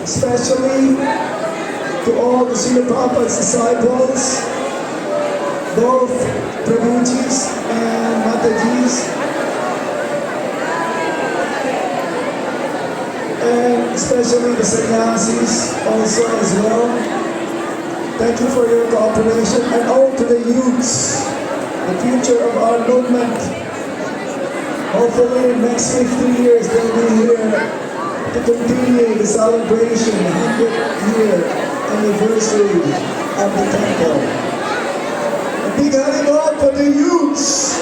Especially to all the Srila Prabhupada's disciples, both Prabhujis and Matajis, and especially the sannyasis also as well. Thank you for your cooperation, and all to the youths, the future of our movement. Hopefully in the next 50 years they'll be here to continue the celebration, 100th year anniversary of the temple. A big Haribol for the youths!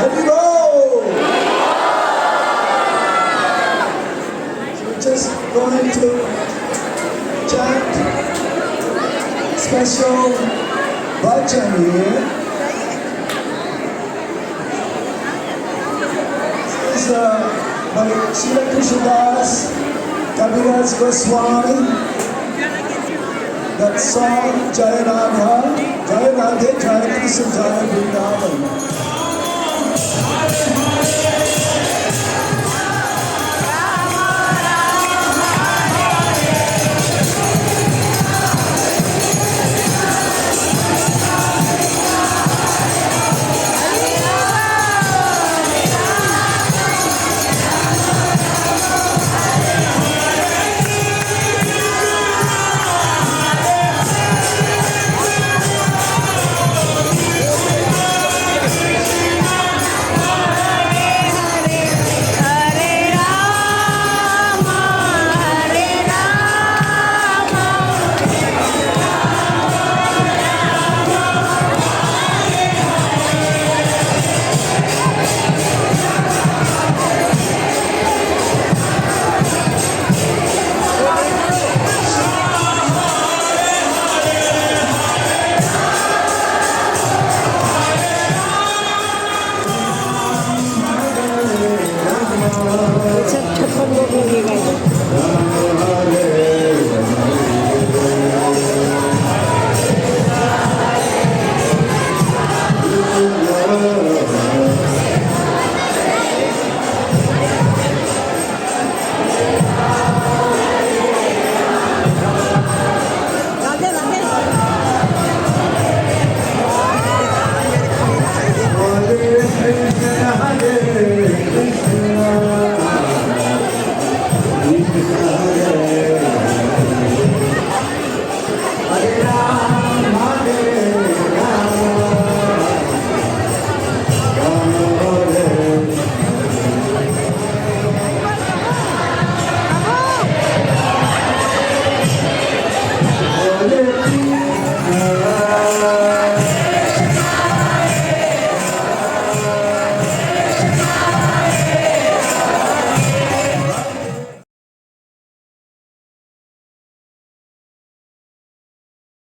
Haribol! So we're just going to chant special bhajan here. By Srila Krishnadas, Kaviraj Goswami, that song Jaya Radha, Jaya Radhe, Jaya Krishna, Jaya Vrindavan.